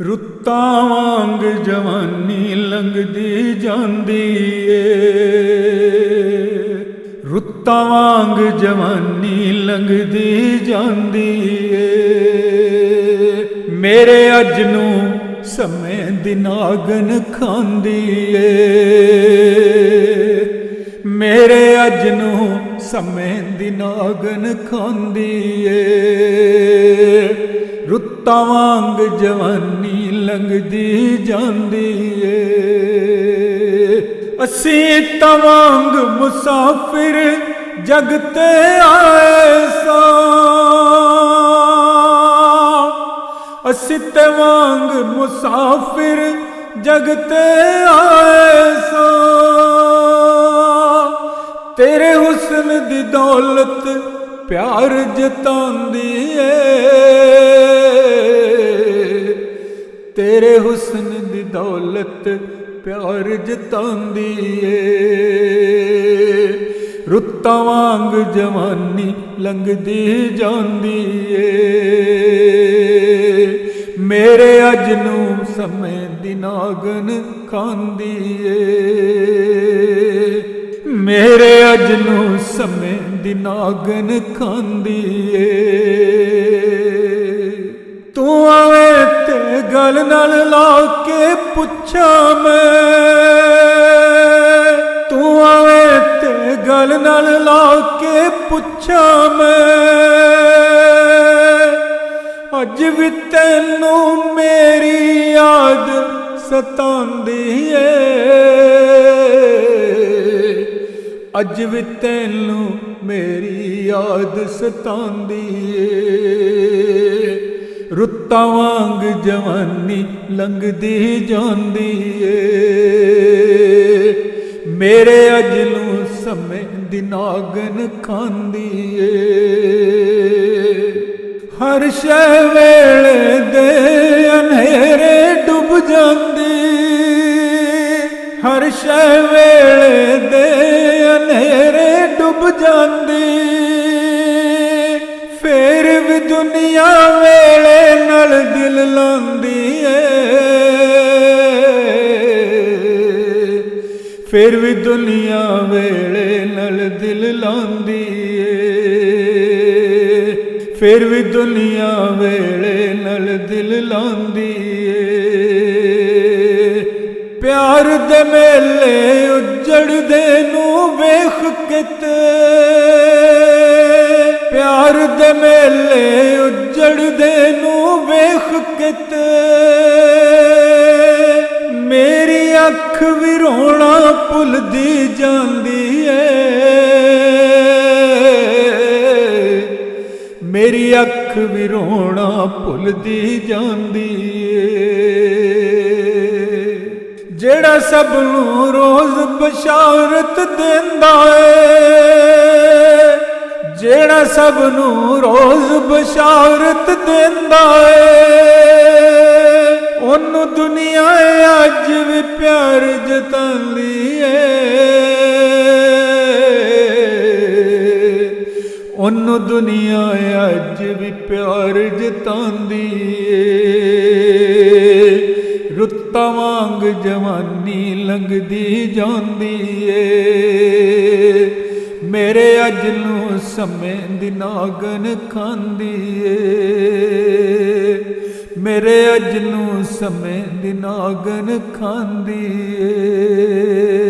रुत्तां वांग जवानी लंघदी जांदी ए, रुत्तां वांग जवानी लंघदी जांदी ए। मेरे अज नूं समय दी नागन खांदी ए, मेरे अज नूं समय दी नागन खांदी ए। रुत्तां वांग जवानी लंघदी जांदी ए। असीं तां वांग मुसाफिर जग ते आए सां, असीं ते वांग मुसाफिर जग ते आए सां। तेरे हुस्न दी दौलत प्यार जतांदी ए, तेरे हुस्न दी दौलत प्यार जतांदी ए। रुत्तां वांग जवानी लंघदी जांदी ए। मेरे अज नूं समय दी नागन खांदी ए, मेरे अज नूं समय दी नागन खांदी ए। तू आवे ते गल नाल ला के पुछा मैं, तू आवे ते गल नाल ला के पुछा मैं। अज भी तैनू मेरी याद सतांदी है, अज भी तैनू मेरी याद सतांदी है। रुत्तां वांग जवानी लंघदी जांदी ए। मेरे अज नूं समय दी नागन खांदी ए। हर शै वेले दे अन्हेरे डुब जांदी, हर शै वेले दे अन्हेरे डुब जांदी। फेर भी दुनिया वेले नाल दिल लांदी है, फिर भी दुनिया वेले नाल दिल लांदी है, फिर भी दुनिया वेले नाल दिल लांदी है। प्यार दे मेले उजड़दे नूं वेख के ते, प्यार दे मेले उजड़दे नूं वेख के ते। मेरी अख भी रोना भुलदी जांदी है, मेरी अख भी रोना भुलदी जांदी है। जेड़ा सबनूं रोज बशारत देंदा है, जेड़ा सबनूं रोज बशारत देंदा है। ओनू दुनिया अज भी प्यार जतांदी है, ओनू दुनिया अज भी प्यार जतांदी है। रुत्तां वांग जवानी लंघदी जांदी है। मेरे अज नूं समय दी नागन खांदी ए, मेरे अज नूं समय दी नागन खांदी ए।